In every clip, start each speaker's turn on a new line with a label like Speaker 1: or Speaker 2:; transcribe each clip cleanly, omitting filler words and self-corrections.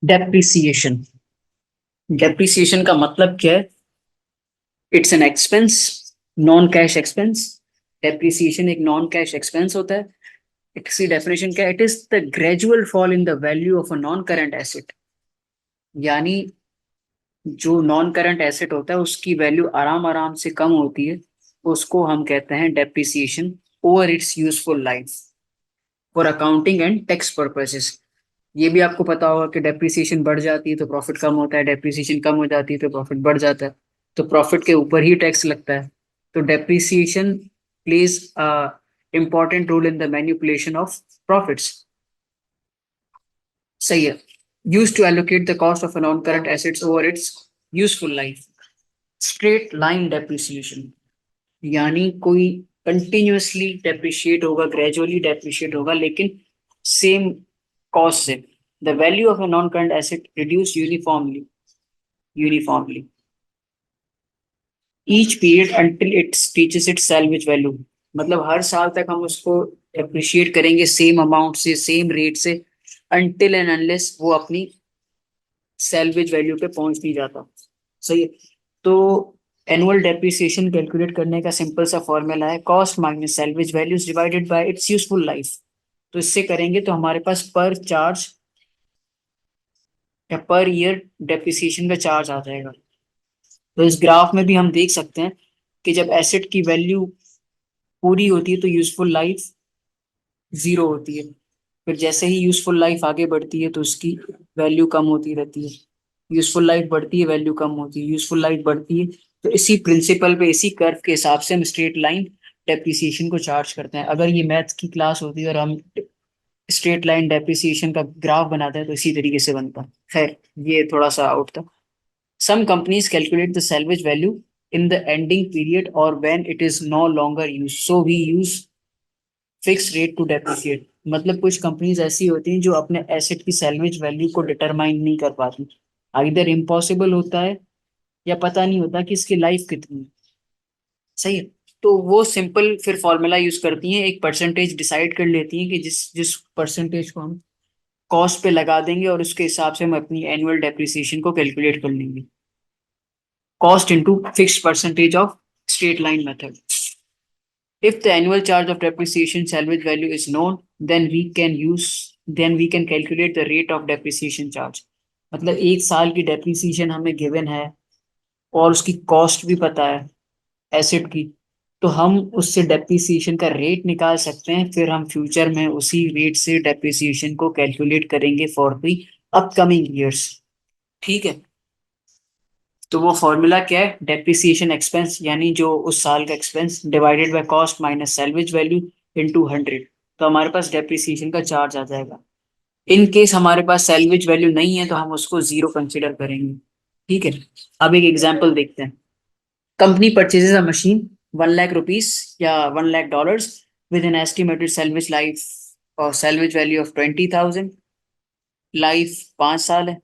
Speaker 1: Depreciation. Depreciation का मतलब क्या है? It's an expense, non cash expense. Depreciation एक नॉन कैश एक्सपेंस होता है। इसकी डेफिनेशन क्या है? It is the gradual fall in the value of a non current asset. यानी जो नॉन करंट एसेट होता है उसकी वैल्यू आराम आराम से कम होती है, उसको हम कहते हैं depreciation over its useful life for accounting and tax purposes. ये भी आपको पता होगा कि डेप्रिसिएशन बढ़ जाती है तो प्रॉफिट कम होता है, डेप्रिसिएशन कम हो जाती है तो प्रॉफिट बढ़ जाता है, तो प्रॉफिट के ऊपर ही टैक्स लगता है। तो depreciation plays a important role in the manipulation of profits. सही है। Use to allocate the cost of non current assets over its useful life. Straight line depreciation, यानी कोई कंटिन्यूअसली डेप्रिशिएट होगा, ग्रेजुअली डेप्रिशिएट होगा, लेकिन सेम कॉस्ट से। The value of a non current asset reduce uniformly each period until it reaches its salvage value. मतलब हर साल तक हम उसको डेप्रिशिएट करेंगे सेम अमाउंट से, सेम रेट से, अंटिल एंड अनलेस वो अपनी सैल्वेज वैल्यू पे पहुंच नहीं जाता। सही है। तो एनुअल डेप्रिसिएशन कैलकुलेट करने का सिंपल सा फॉर्मूला है cost minus salvage values divided by it's useful life. तो इससे करेंगे तो हमारे पास पर चार्ज या पर ईयर डेप्रिसिएशन का चार्ज आ जाएगा। तो इस ग्राफ में भी हम देख सकते हैं कि जब एसेट की वैल्यू पूरी होती है तो यूजफुल लाइफ जीरो होती है, फिर जैसे ही यूजफुल लाइफ आगे बढ़ती है तो उसकी वैल्यू कम होती रहती है। यूजफुल लाइफ बढ़ती है, वैल्यू कम होती है, यूजफुल लाइफ बढ़ती है। तो इसी प्रिंसिपल पे, इसी कर्व के हिसाब से हम स्ट्रेट लाइन डेप्रिसिएशन को चार्ज करते हैं। अगर ये मैथ्स की क्लास होती है और हम स्ट्रेट लाइन डेप्रिसिएशन का ग्राफ बनाते हैं तो इसी तरीके से बनता है। खैर, ये थोड़ा सा आउट था। Some companies calculate the salvage value in the ending period और when it is no longer use, so we use fix rate to depreciate. मतलब कुछ कंपनीज ऐसी होती हैं जो अपने एसेट की सैल्वेज वैल्यू को डिटरमाइन नहीं कर पाती। आइदर इम्पॉसिबल होता है या पता नहीं होता कि इसकी लाइफ कितनी है। सही है। तो वो सिंपल फिर फॉर्मूला यूज करती हैं, एक परसेंटेज डिसाइड कर लेती हैं कि जिस जिस परसेंटेज को हम कॉस्ट पे लगा देंगे और उसके हिसाब से हम अपनी एनुअल डेप्रिसिएशन को कैलकुलेट कर लेंगे। Cost into fixed percentage of straight line method. If the annual charge of depreciation salvage value is known, then we can calculate the rate of depreciation charge. मतलब एक साल की डेप्रिसिएशन हमें given है और उसकी कॉस्ट भी पता है एसेट की, तो हम उससे डेप्रिसिएशन का रेट निकाल सकते हैं। फिर हम फ्यूचर में उसी रेट से डेप्रिसिएशन को कैलकुलेट करेंगे फॉर द अपकमिंग ईयर्स। ठीक है। तो वो फॉर्मूला क्या है? डेप्रिसिएशन एक्सपेंस, यानी जो उस साल का expense, divided by cost minus salvage value into 100। तो हमारे पास डेप्रिसिएशन का चार्ज आ जाएगा। इन केस हमारे पास सैल्वेज वैल्यू नहीं है तो हम उसको जीरो कंसिडर करेंगे। ठीक है। अब एक एग्जांपल देखते हैं। Company purchases a machine 1 lakh rupees या $1 lakh with an estimated salvage life और सैल्वेज वैल्यू ऑफ 20,000। लाइफ 5 साल है।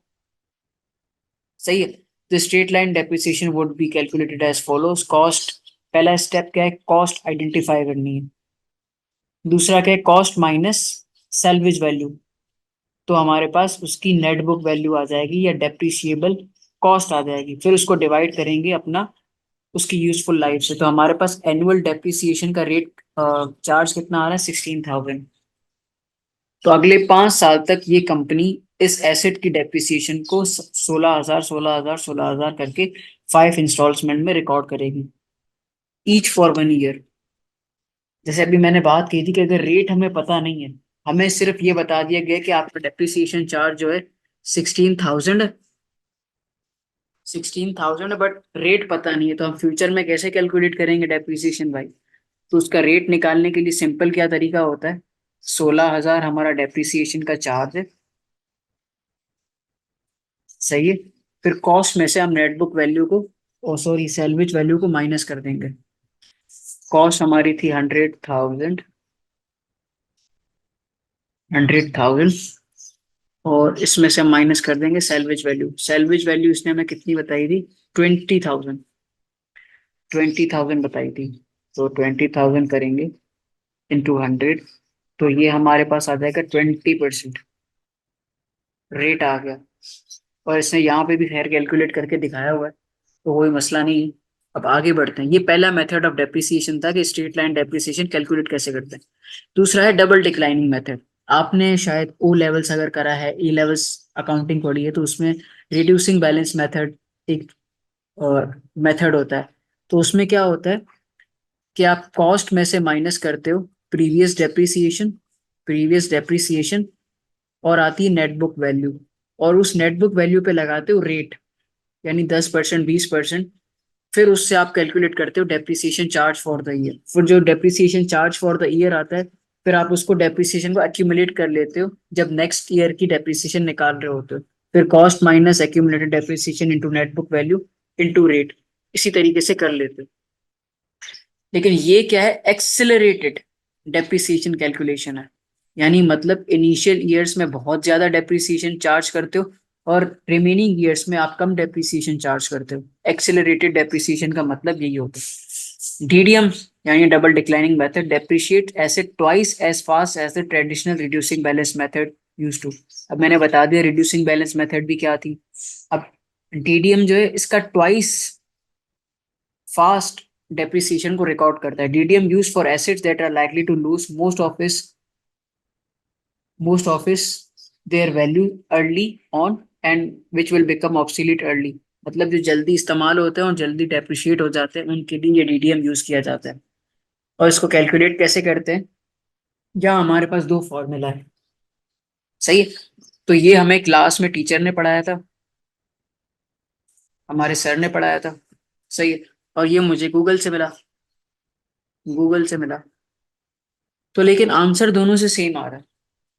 Speaker 1: सही है। तो straight line depreciation would be calculated as follows. Cost, पहला स्टेप क्या है? कॉस्ट आइडेंटिफाई करनी है। दूसरा क्या है? Cost minus salvage value. तो हमारे पास उसकी नेट बुक वैल्यू आ जाएगी या डेप्रिशिएबल कॉस्ट आ जाएगी। फिर उसको डिवाइड करेंगे अपना उसकी यूजफुल लाइफ से। तो हमारे पास एनुअल डेप्रिसिएशन का रेट चार्ज कितना आ रहा है? 16,000। तो अगले 5 साल तक ये कंपनी इस एसेट की डेप्रिसिएशन को 16,000 16,000 16,000 करके 5 इंस्टॉलमेंट में रिकॉर्ड करेगी, ईच फॉर 1 ईयर। जैसे अभी मैंने बात की थी कि अगर रेट हमें पता नहीं है, हमें सिर्फ ये बता दिया गया कि आपका डेप्रिसिएशन चार्ज जो है 16,000 16,000, बट रेट पता नहीं है, तो हम फ्यूचर में कैसे कैलकुलेट करेंगे डेप्रिसिएशन भाई? तो उसका रेट निकालने के लिए सिंपल क्या तरीका होता है? 16,000 हमारा डेप्रिसिएशन का चार्ज है। सही है। फिर कॉस्ट में से हम नेटबुक वैल्यू को, ओ सॉरी, सैलवेज वैल्यू को माइनस कर देंगे। कॉस्ट हमारी थी 100,000, 100,000, और इसमें से हम माइनस कर देंगे सैलवेज वैल्यू। सैलवेज वैल्यू इसने हमें कितनी बताई थी? 20,000, 20,000 बताई थी। तो 20,000 करेंगे इंटू 100, तो ये हमारे पास आ जाएगा 20%। रेट आ गया, और इसने यहाँ पे भी खैर कैलकुलेट करके दिखाया हुआ है, तो कोई मसला नहीं है। अब आगे बढ़ते हैं। ये पहला मेथड ऑफ डेप्रिसिएशन था कि स्ट्रेट लाइन डेप्रिसिएशन कैलकुलेट कैसे करते हैं। दूसरा है डबल डिक्लाइनिंग मेथड। आपने शायद ओ लेवल्स अगर करा है, ई लेवल्स अकाउंटिंग पढ़ी है, तो उसमें रिड्यूसिंग बैलेंस मेथड एक मेथड होता है। तो उसमें क्या होता है कि आप कॉस्ट में से माइनस करते हो प्रीवियस डेप्रिसिएशन, प्रीवियस डेप्रिसिएशन, और आती है नेट बुक वैल्यू, और उस नेट बुक वैल्यू पे लगाते हो रेट, यानी 10%, 20%। फिर उससे आप कैलकुलेट करते हो depreciation charge for the year. फिर जो depreciation charge for the year आता है, फिर आप उसको डेप्रिसिएशन को एक्यूमुलेट कर लेते हो जब नेक्स्ट ईयर की डेप्रिसिएशन निकाल रहे होते हो। फिर cost minus accumulated depreciation into net book value into rate, इसी तरीके से कर लेते हो। लेकिन ये क्या है, एक्सेलरेटेड डेप्रिसिएशन कैलकुलेशन है। यानी मतलब इनिशियल ईयर्स में बहुत ज्यादा डेप्रिसिएशन चार्ज करते हो, और रिमेनिंग ईयर्स में आप कम डेप्रिसिएशन चार्ज करते हो। एक्सेलरेटेड डेप्रिसिएशन का मतलब यही होता है। डीडीएम यानी double declining method depreciate asset twice as fast as the traditional reducing balance method use to. अब मैंने बता दिया रिड्यूसिंग बैलेंस मेथड भी क्या थी। अब डीडीएम जो है इसका ट्वाइस फास्ट डेप्रिसिएशन को रिकॉर्ड करता है। DDM use for assets that are likely to lose most of its their value early on and which will become obsolete early। मतलब जो जल्दी इस्तेमाल होते हैं और जल्दी डेप्रिशिएट हो जाते हैं, उनके लिए ये डीडीएम यूज किया जाता है। और इसको कैलकुलेट कैसे करते हैं, जहाँ हमारे पास दो फॉर्मूला है। सही है। तो ये हमें क्लास में टीचर ने पढ़ाया था, हमारे सर ने पढ़ाया था। सही है। और ये मुझे गूगल से मिला, गूगल से मिला। तो लेकिन आंसर दोनों से सेम आ रहा है।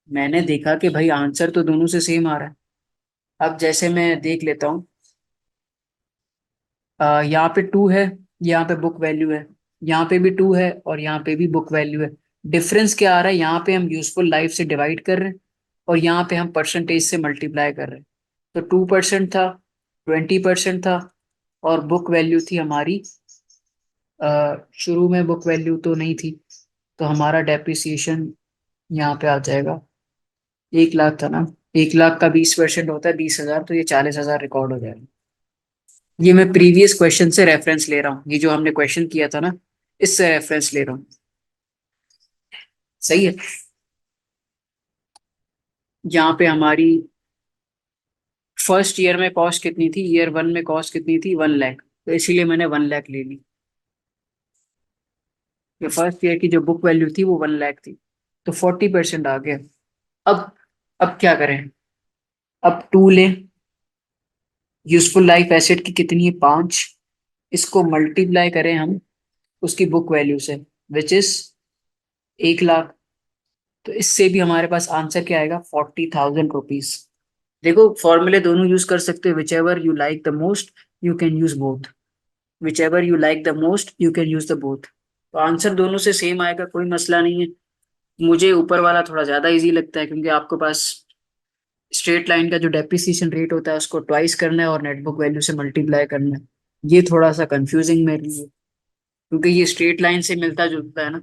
Speaker 1: मैंने देखा कि भाई आंसर तो दोनों से सेम आ रहा है। अब जैसे मैं देख लेता हूँ, यहाँ पे 2 है, यहाँ पे बुक वैल्यू है, यहाँ पे भी 2 है और यहाँ पे भी बुक वैल्यू है। डिफरेंस क्या आ रहा है, यहाँ पे हम यूजफुल लाइफ से डिवाइड कर रहे हैं और यहाँ पे हम परसेंटेज से मल्टीप्लाई कर रहे हैं। तो 2% था, 20% था, और बुक वैल्यू थी हमारी, शुरू में बुक वैल्यू तो नहीं थी, तो हमारा डेप्रिसिएशन यहाँ पे आ जाएगा 1 लाख था ना। 1 लाख का 20% होता है 20,000, तो ये 40,000 रिकॉर्ड हो जाएगा। ये मैं प्रीवियस क्वेश्चन से रेफरेंस ले रहा हूँ, ये जो हमने क्वेश्चन किया था ना, इससे रेफरेंस ले रहा हूँ। सही है। यहाँ पे हमारी फर्स्ट ईयर में कॉस्ट कितनी थी, ईयर 1 में कॉस्ट कितनी थी, 1 लाख, तो इसीलिए मैंने 1 लाख ले ली। ये फर्स्ट ईयर की जो बुक वैल्यू थी वो 1 लाख थी, तो 40% आ गया। अब अब क्या करें, अब 2 लें। यूजफुल लाइफ एसेट की कितनी है, 5। इसको मल्टीप्लाई करें हम उसकी बुक वैल्यू से, विच इज 1 लाख। तो इससे भी हमारे पास आंसर क्या आएगा, 40,000 रुपीज। देखो फॉर्मूले दोनों यूज कर सकते हो, which ever you like the most you can use both, which ever you like the most you can use the both. तो आंसर दोनों से सेम आएगा, कोई मसला नहीं है। मुझे ऊपर वाला थोड़ा ज्यादा इजी लगता है, क्योंकि आपके पास स्ट्रेट लाइन का जो डेप्रिसिएशन रेट होता है उसको ट्वाइस करना है और नेटबुक वैल्यू से मल्टीप्लाई करना है। ये थोड़ा सा कंफ्यूजिंग मेरे लिए, क्योंकि ये स्ट्रेट लाइन से मिलता जुलता है ना,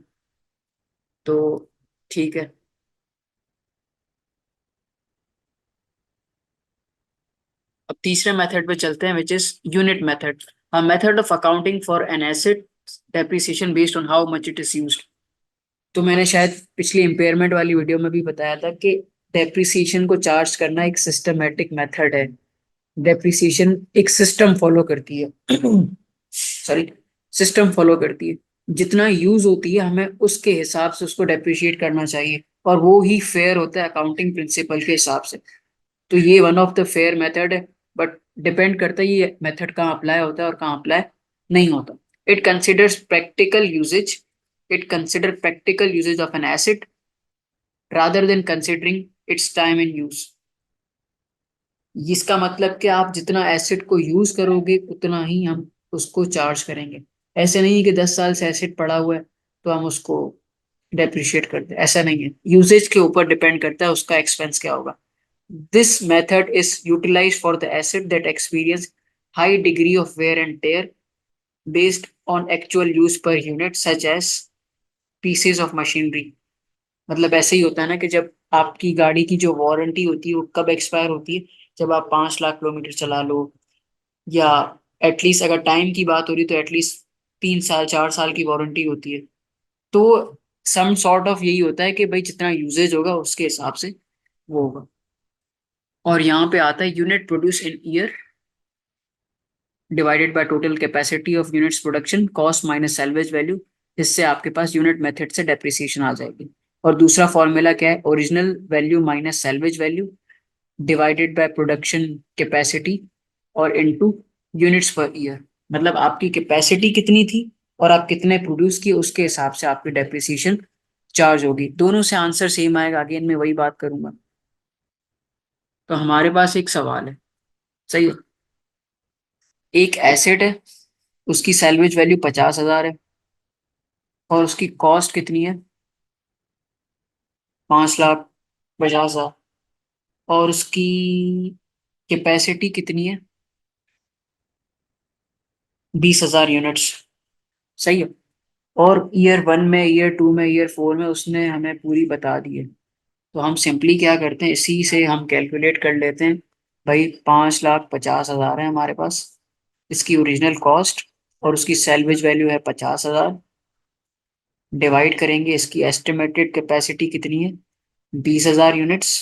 Speaker 1: तो ठीक है। अब तीसरे मेथड पे चलते हैं, which is unit method. A method of accounting for an asset depreciation based on how much it is used. तो मैंने शायद पिछली इम्पेयरमेंट वाली वीडियो में भी बताया था कि डेप्रिसिएशन को चार्ज करना एक सिस्टमेटिक मेथड है। डेप्रिसिएशन एक सिस्टम फॉलो करती है सॉरी, सिस्टम फॉलो करती है। जितना यूज होती है हमें उसके हिसाब से उसको डेप्रिशिएट करना चाहिए, और वो ही फेयर होता है अकाउंटिंग प्रिंसिपल के हिसाब से। तो ये one of the fair method है, बट डिपेंड करता है ये मेथड कहाँ अप्लाई होता है और कहाँ अप्लाई नहीं होता। It considers practical usage, it consider practical usage of an asset rather than considering its time in use. इसका मतलब कि आप जितना एसेट को यूज करोगे उतना ही हम उसको चार्ज करेंगे। ऐसे नहीं है कि 10 साल से एसेट पड़ा हुआ है तो हम उसको डेप्रिशिएट करते हैं, ऐसा नहीं है। यूजेज के ऊपर डिपेंड करता है उसका एक्सपेंस क्या होगा। This method is utilized for the asset that experience high degree of wear and tear based on actual use per unit, such as pieces of machinery। मतलब ऐसे ही होता है ना कि जब आपकी गाड़ी की जो वारंटी होती है वो कब एक्सपायर होती है, जब आप 5 लाख किलोमीटर चला लो, या एटलीस्ट अगर टाइम की बात हो रही तो एटलीस्ट 3 साल 4 साल की वारंटी होती है। तो सम सॉर्ट ऑफ यही होता है कि भाई जितना यूजेज होगा उसके हिसाब से वो होगा। और यहाँ पे आता है unit produce in year divided by total capacity of units production cost minus salvage value. इससे आपके पास यूनिट मेथड से डेप्रिसिएशन आ जाएगी। और दूसरा फॉर्मूला क्या है, original value minus salvage value divided by production capacity और इनटू यूनिट्स पर ईयर। मतलब आपकी कैपेसिटी कितनी थी और आप कितने प्रोड्यूस किए उसके हिसाब से आपकी डेप्रिसिएशन चार्ज होगी। दोनों से आंसर सेम आएगा, अगेन मैं वही बात करूंगा। तो हमारे पास एक सवाल है, सही है। एक एसेट है, उसकी सैल्वेज वैल्यू 50,000 है और उसकी कॉस्ट कितनी है, 5,50,000, और उसकी कैपेसिटी कितनी है, 20,000 यूनिट्स, सही है। और ईयर 1 में, ईयर 2 में, ईयर 4 में उसने हमें पूरी बता दी है। तो हम सिंपली क्या करते हैं, इसी से हम कैलकुलेट कर लेते हैं। भाई 5,50,000 है हमारे पास, इसकी ओरिजिनल कॉस्ट, और उसकी सैल्वेज वैल्यू है 50,000, डिवाइड करेंगे इसकी एस्टिमेटेड कैपेसिटी कितनी है, 20,000 यूनिट्स।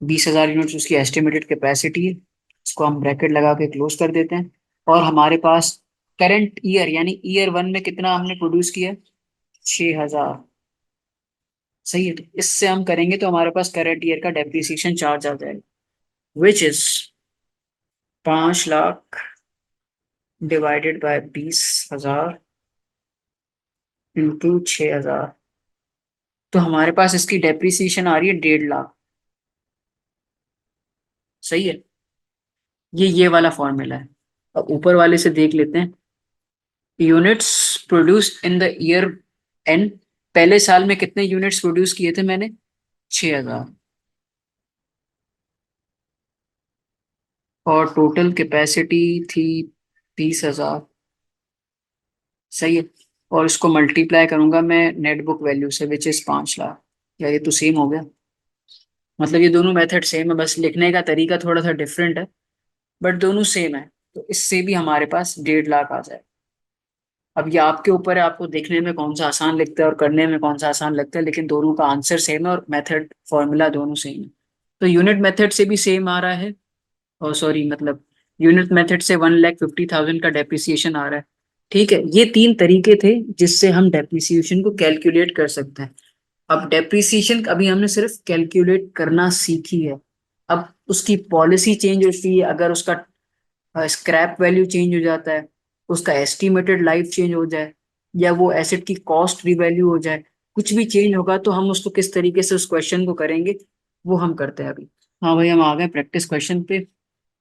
Speaker 1: 20,000 यूनिट्स उसकी एस्टिमेटेड कैपेसिटी है, इसको हम ब्रैकेट लगा के क्लोज कर देते हैं। और हमारे पास करंट ईयर यानी ईयर 1 में कितना हमने प्रोड्यूस किया, 6,000, सही है। तो इससे हम करेंगे तो हमारे पास करंट ईयर का डेप्रिसिएशन चार्ज आ जाएगा, which is 5 lakh divided by 20,000 into 6,000। तो हमारे पास इसकी डेप्रिसिएशन आ रही है 1.5 लाख, सही है। ये वाला फॉर्मूला है। अब ऊपर वाले से देख लेते हैं, units produced in the year N, पहले साल में कितने यूनिट्स प्रोड्यूस किए थे मैंने, 6,000, और टोटल कैपेसिटी थी 20,000, सही है। और इसको मल्टीप्लाई करूंगा मैं नेट बुक वैल्यू से, विच इज 5 लाख। यार ये तो सेम हो गया, मतलब ये दोनों मेथड सेम है, बस लिखने का तरीका थोड़ा सा डिफरेंट है, बट दोनों सेम है। तो इससे भी हमारे पास 1.5 लाख आ जाए। अब ये आपके ऊपर है, आपको देखने में कौन सा आसान लगता है और करने में कौन सा आसान लगता है, लेकिन दोनों का आंसर सेम है और मेथड फॉर्मूला दोनों सेम है। तो यूनिट मेथड से भी सेम आ रहा है, और सॉरी मतलब यूनिट मेथड से 1,50,000 का डेप्रिसिएशन आ रहा है। ठीक है, ये 3 तरीके थे जिससे हम डेप्रिसिएशन को कैलकुलेट कर सकते हैं। अब डेप्रिसिएशन अभी हमने सिर्फ कैलकुलेट करना सीखी है। अब उसकी पॉलिसी चेंज होती है, अगर उसका स्क्रैप वैल्यू चेंज हो जाता है, उसका एस्टिमेटेड लाइफ चेंज हो जाए, या वो एसेट की कॉस्ट रिवैल्यू हो जाए, कुछ भी चेंज होगा तो हम उसको किस तरीके से उस क्वेश्चन को करेंगे वो हम करते हैं अभी। हाँ भाई, हम आ गए प्रैक्टिस क्वेश्चन पे।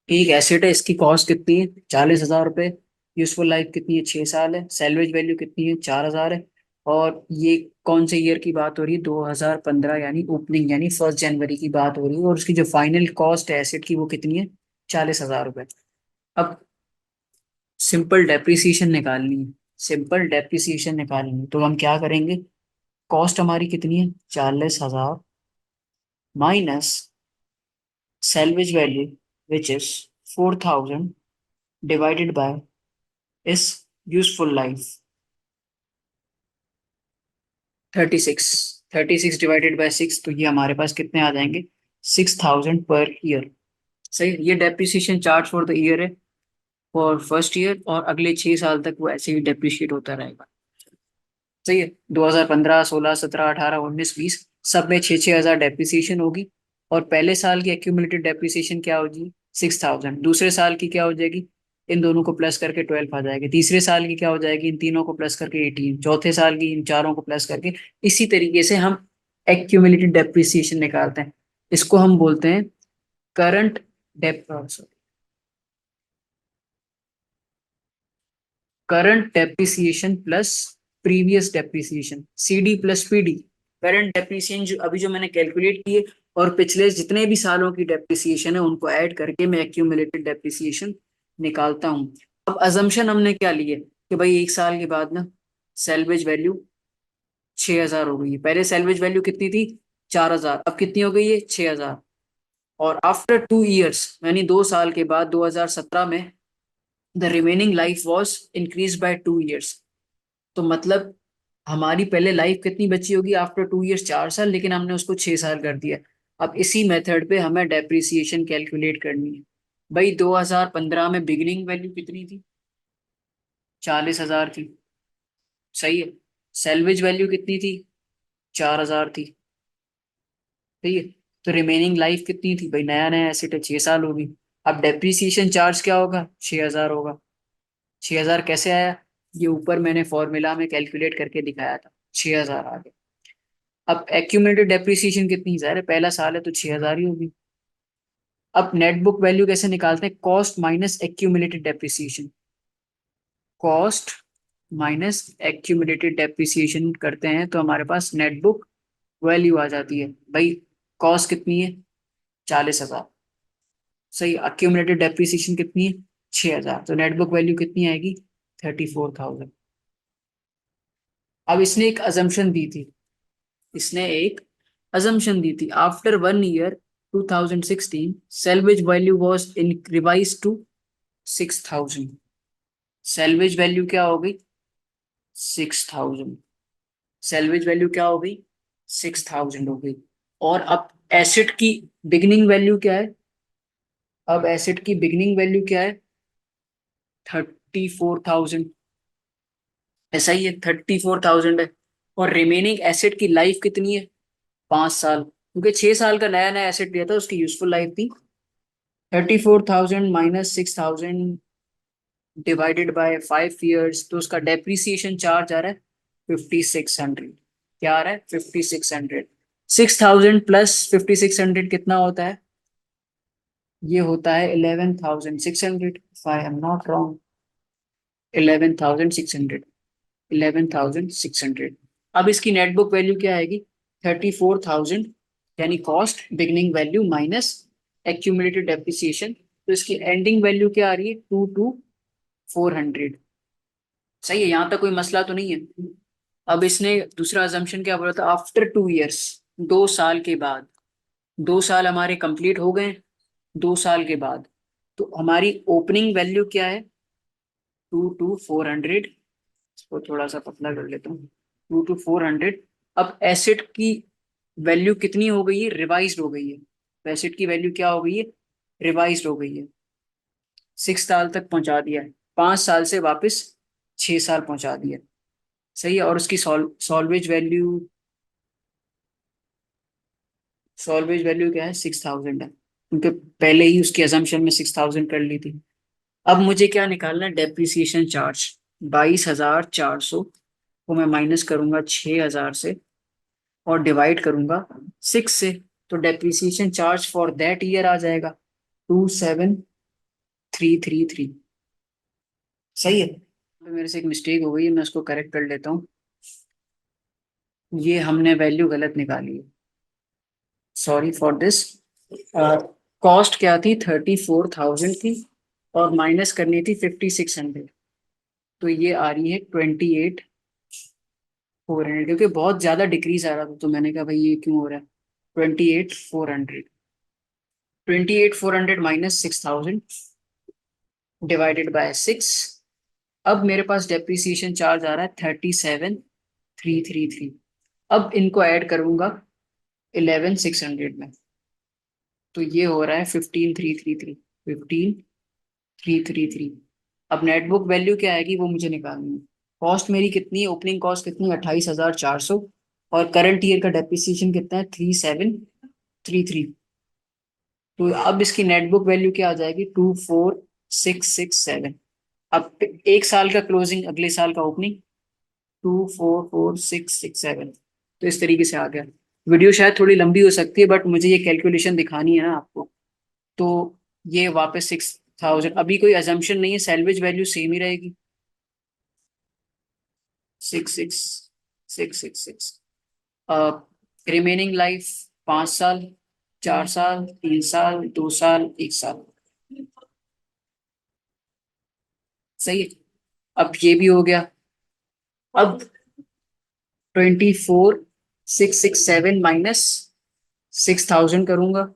Speaker 1: एक एसेट है, इसकी कॉस्ट कितनी है, 40,000 रुपये, यूजफुल लाइफ कितनी है, 6 साल है, सैलवेज वैल्यू कितनी है, 4,000 है। और ये कौन से ईयर की बात हो रही है, 2015, यानी ओपनिंग यानी 1 जनवरी की बात हो रही है। और उसकी जो फाइनल कॉस्ट है एसेट की वो कितनी है, 40,000 रुपये। अब सिंपल डेप्रिसिएशन निकालनी है, सिंपल डेप्रिसिएशन निकालनी है, तो हम क्या करेंगे, कॉस्ट हमारी कितनी है, 40,000 minus salvage value which is 4,000 divided by इस यूजफुल लाइफ 36। 36 डिवाइडेड बाय 6, तो ये हमारे पास कितने आ जाएंगे, 6,000 पर ईयर, सही है। ये depreciation charge for the year है, फॉर फर्स्ट ईयर, और अगले 6 साल तक वो ऐसे ही डेप्रिशिएट होता रहेगा, सही है। 2015, 16, 17, 18, 19, 20 सब में 6,000 डेप्रिसिएशन होगी। और पहले साल की एक्यूमुलेटेड डेप्रिसिएशन क्या होगी, 6,000। दूसरे साल की क्या हो जाएगी, इन दोनों को प्लस करके 12 आ जाएगी। तीसरे साल की क्या हो जाएगी, इन तीनों को प्लस करके 18। चौथे साल की इन चारों को प्लस करके, इसी तरीके से हम एक्यूमुलेटेड डेप्रिसिएशन निकालते हैं। इसको हम बोलते हैं current dep current depreciation plus previous depreciation, CD plus PD. Current depreciation जो अभी जो मैंने कैलकुलेट किए, और पिछले जितने भी सालों की डेप्रिसिएशन है उनको ऐड करके मैं एक्यूमुलेटेड डेप्रिसिएशन निकालता हूँ। अब अजम्पशन हमने क्या लिए कि भाई 1 साल के बाद ना सैल्वेज वैल्यू 6,000 हो गई है। पहले सैल्वेज वैल्यू कितनी थी, 4,000, अब कितनी हो गई है 6,000। और आफ्टर 2 years, यानी 2 साल के बाद 2017 में the remaining life was increase by 2 years। तो मतलब हमारी पहले लाइफ कितनी बची होगी आफ्टर 2 years, 4 साल, लेकिन हमने उसको 6 साल कर दिया। अब इसी मेथड पे हमें डेप्रिसिएशन कैलकुलेट करनी है। भाई 2015 में बिगिनिंग वैल्यू कितनी थी? 40,000 थी। सही है। सेल्वेज वैल्यू कितनी थी? 4,000 थी। सही है। तो रिमेनिंग लाइफ कितनी थी भाई? नया नया एसेट है, 6 साल होगी। अब डेप्रिसिएशन चार्ज क्या होगा? 6,000 होगा। 6,000 कैसे आया? ये ऊपर मैंने फॉर्मूला में कैलकुलेट करके दिखाया था, 6,000 आ गया। अब एक्यूमुलेटेड डेप्रिसिएशन कितनी? ज़ाहिर है पहला साल है तो 6,000 ही होगी। अब नेट बुक वैल्यू कैसे निकालते हैं? Cost minus accumulated depreciation. Cost minus accumulated depreciation करते हैं तो हमारे पास नेट बुक वैल्यू आ जाती है। भाई कॉस्ट कितनी है? 40,000। सही। एक्यूमुलेटेड डेप्रिसिएशन कितनी है? 6,000। तो नेट बुक वैल्यू कितनी आएगी? 34,000। अब इसने एक अजम्पशन दी थी। इसने एक assumption दी थी, after 1 year 2016 salvage value was in revised to 6,000। salvage value क्या हो गई? 6,000। salvage value क्या हो गई? 6,000 हो गई। और अब एसेट की बिगिनिंग वैल्यू क्या है? अब एसेट की बिगिनिंग वैल्यू क्या है? 34,000। ऐसा ही है, 34,000 है। और रिमेनिंग एसेट की लाइफ कितनी है? 5 साल, क्योंकि 6 साल का नया नया एसेट लिया था, उसकी यूजफुल लाइफ थी। 34,000 माइनस 6,000 डिवाइडेड बाय 5 years, तो उसका डेप्रिसिएशन चार्ज आ रहा है 5,600। क्या आ रहा है? 5,600। 6,000 प्लस 5,600 कितना होता है? ये होता है 11,600, if I am not wrong. 11,600। 11,600। अब इसकी नेट बुक वैल्यू क्या आएगी? 34,000, यानी cost beginning value minus accumulated depreciation. तो इसकी एंडिंग वैल्यू क्या आ रही है? 22,400। सही है, यहां तक कोई मसला तो नहीं है। अब इसने दूसरा अजम्पशन क्या बोला था? आफ्टर 2 years, 2 साल के बाद। 2 साल हमारे कंप्लीट हो गए। 2 साल के बाद तो हमारी ओपनिंग वैल्यू क्या है? 22,400। इसको थोड़ा सा पतला कर लेता हूँ। 22,400। अब एसेट की वैल्यू कितनी हो गई है? रिवाइज हो गई है। तो एसेट की वैल्यू क्या हो गई है? रिवाइज हो गई है। 6 साल तक पहुंचा दिया है, 5 साल से वापस 6 साल पहुंचा दिया। सही है। और उसकी सॉल्वेज वैल्यू, सॉल्वेज वैल्यू क्या है? 6,000 है, क्योंकि पहले ही उसकी अजम्पशन में 6,000 कर ली थी। अब मुझे क्या निकालना है? Depreciation charge. 22,400 को मैं माइनस करूंगा 6,000 से और डिवाइड करूंगा 6 से। तो depreciation charge for that year आ जाएगा 27,333। सही है। तो मेरे से एक मिस्टेक हो गई है, मैं उसको करेक्ट कर लेता हूँ। ये हमने वैल्यू गलत निकाली है, सॉरी फॉर दिस। कॉस्ट क्या थी? 34,000 थी और माइनस करनी थी 5,600। तो ये आ रही है 28,400, क्योंकि बहुत ज्यादा डिक्रीज आ रहा था तो मैंने कहा भाई ये क्यों हो रहा है। 28,400। 28,400 माइनस 6,000 डिवाइडेड बाय 6। अब मेरे पास डेप्रिसिएशन चार्ज आ रहा है 37,333। अब इनको ऐड करूंगा 11,600 में, तो ये हो रहा है 15,333। 15,333। अब नेटबुक वैल्यू क्या आएगी वो मुझे निकालनी है। कॉस्ट मेरी कितनी है? ओपनिंग कॉस्ट कितनी है? 28,400। और करंट ईयर का डेप्रिसिएशन कितना है? 3,733। तो अब इसकी नेटबुक वैल्यू क्या आ जाएगी? 24,667। अब 1 साल का क्लोजिंग, अगले साल का ओपनिंग। 24,4,667। तो इस तरीके से आ गया। वीडियो शायद थोड़ी लंबी हो सकती है, बट मुझे ये कैलकुलेशन दिखानी है ना आपको। तो ये वापस 6,000, अभी कोई अजम्पशन नहीं है, सैलवेज वैल्यू सेम ही रहेगी। 6,6,666। रिमेनिंग लाइफ 5 साल, 4 साल, 3 साल, 2 साल, 1 साल। सही है। अब ये भी हो गया। अब 24,667 माइनस 6000 करूंगा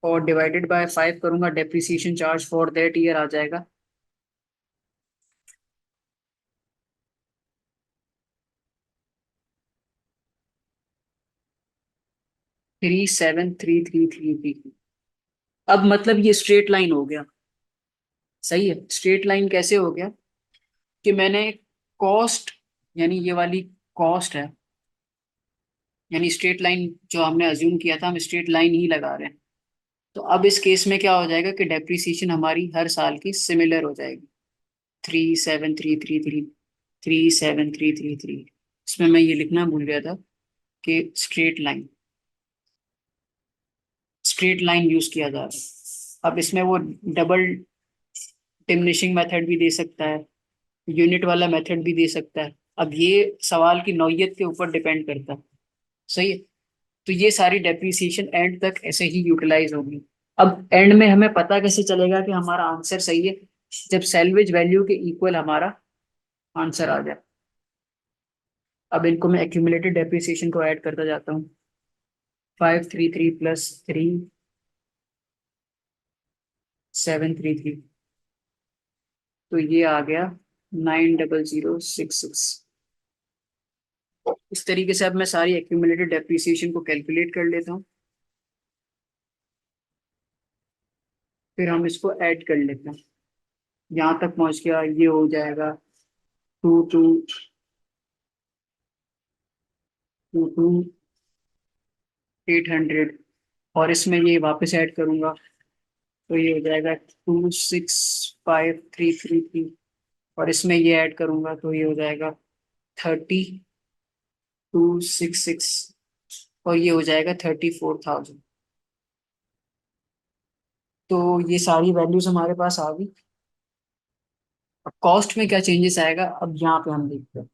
Speaker 1: और डिवाइडेड बाय 5 करूंगा, depreciation charge for that year आ जाएगा 37333। अब मतलब ये स्ट्रेट लाइन हो गया। सही है, स्ट्रेट लाइन कैसे हो गया कि मैंने कॉस्ट, यानी ये वाली कॉस्ट है, यानी स्ट्रेट लाइन जो हमने अज्यूम किया था हम स्ट्रेट लाइन ही लगा रहे हैं। तो अब इस केस में क्या हो जाएगा कि डेप्रिसिएशन हमारी हर साल की सिमिलर हो जाएगी, 37333, 37333। इसमें मैं ये लिखना भूल गया था कि स्ट्रेट लाइन यूज किया जा रहा है। अब इसमें वो डबल डिमिनिशिंग मेथड भी दे सकता है, यूनिट वाला मेथड भी दे सकता है। अब ये सवाल की नौइयत के ऊपर डिपेंड करता है। सही है, तो ये सारी डेप्रिसिएशन एंड तक ऐसे ही यूटिलाइज होगी। अब एंड में हमें पता कैसे चलेगा कि हमारा आंसर सही है? जब सैलवेज वैल्यू के इक्वल हमारा आंसर आ जाए। अब इनको मैं एक्यूमुलेटेड डेप्रिसिएशन को ऐड करता जाता हूँ। 533 प्लस 3733, तो ये आ गया 90066। इस तरीके से अब मैं सारी एक्यूमुलेटेड डेप्रिसिएशन को कैलकुलेट कर लेता हूँ, फिर हम इसको ऐड कर लेते हैं। यहाँ तक पहुंच गया, ये हो जाएगा 800, और इसमें ये वापस ऐड करूंगा तो ये हो जाएगा 26533, और इसमें ये ऐड करूंगा तो ये हो जाएगा 3266, और ये हो जाएगा 34,000। तो ये सारी वैल्यूज हमारे पास आ गई। अब कॉस्ट में क्या चेंजेस आएगा, अब यहाँ पे हम देखते हैं।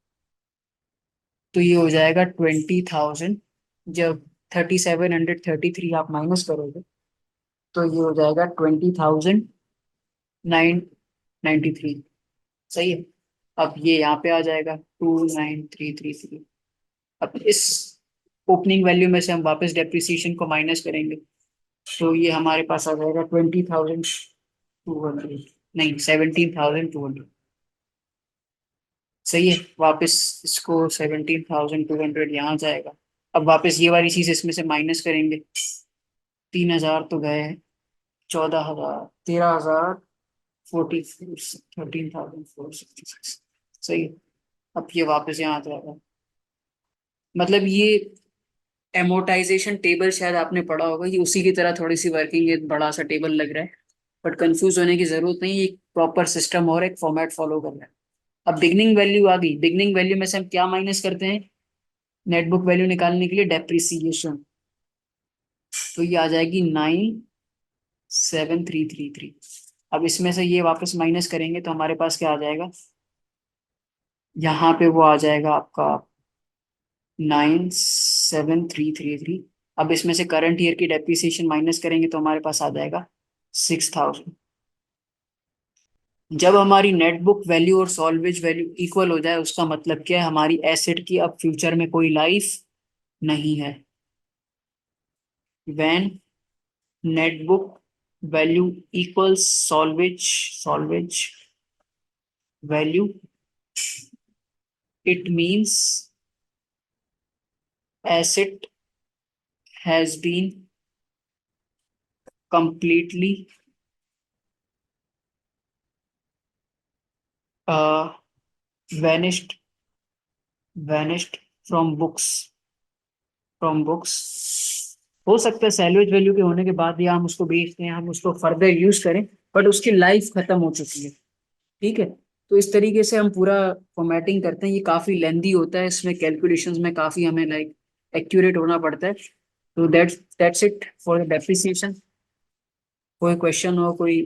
Speaker 1: तो ये हो जाएगा 20,000, जब 3733 आप माइनस करोगे तो ये हो जाएगा 20,993। सही है, अब ये यहाँ पे आ जाएगा 29333। अब इस ओपनिंग वैल्यू में से हम वापस डेप्रिसिएशन को माइनस करेंगे तो ये हमारे पास आ जाएगा 20,200, नहीं 17,200। सही है, वापस इसको 17,200 यहाँ जाएगा। अब वापस ये वाली चीज इसमें से माइनस करेंगे, 3,000 तो गए, 14,000, 13,000, 13,466। सही है, अब ये वापस यहाँ आ जाएगा। मतलब ये एमोटाइजेशन टेबल शायद आपने पढ़ा होगा, ये उसी की तरह थोड़ी सी वर्किंग है, बड़ा सा टेबल लग रहा है, बट कंफ्यूज होने की जरूरत नहीं, एक प्रॉपर सिस्टम और एक फॉर्मेट फॉलो कर रहा है। अब बिगनिंग वैल्यू आ गई, बिगनिंग वैल्यू में से हम क्या माइनस करते हैं नेटबुक वैल्यू निकालने के लिए? डेप्रिसिएशन। तो ये आ जाएगी 97333। अब इसमें से ये वापस माइनस करेंगे तो हमारे पास क्या आ जाएगा, यहाँ पे वो आ जाएगा आपका 97333। अब इसमें से करंट ईयर की डेप्रिसिएशन माइनस करेंगे तो हमारे पास आ जाएगा 6,000। जब हमारी नेटबुक वैल्यू और सॉल्वेज वैल्यू इक्वल हो जाए उसका मतलब क्या है, हमारी एसेट की अब फ्यूचर में कोई लाइफ नहीं है। When net book value equals salvage value, it means asset has been completely uh, vanished vanished from books। हो सकता है सैलवेज वैल्यू के होने के बाद या हम उसको बेचते हैं, हम उसको फर्दर यूज करें, बट उसकी लाइफ खत्म हो चुकी है। ठीक है, तो इस तरीके से हम पूरा फॉर्मेटिंग करते हैं। ये काफी लेंदी होता है, इसमें कैलकुलेशंस में काफी हमें लाइक एक्यूरेट होना पड़ता है। तो दैट्स इट फॉर डेप्रिसिएशन। कोई क्वेश्चन हो, कोई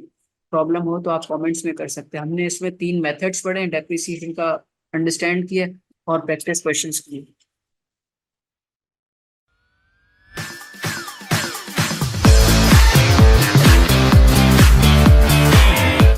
Speaker 1: प्रॉब्लम हो तो आप कमेंट्स में कर सकते हैं। हमने इसमें 3 मेथड्स पढ़े हैं, डेप्रिसिएशन का अंडरस्टैंड किया और प्रैक्टिस क्वेश्चंस किए।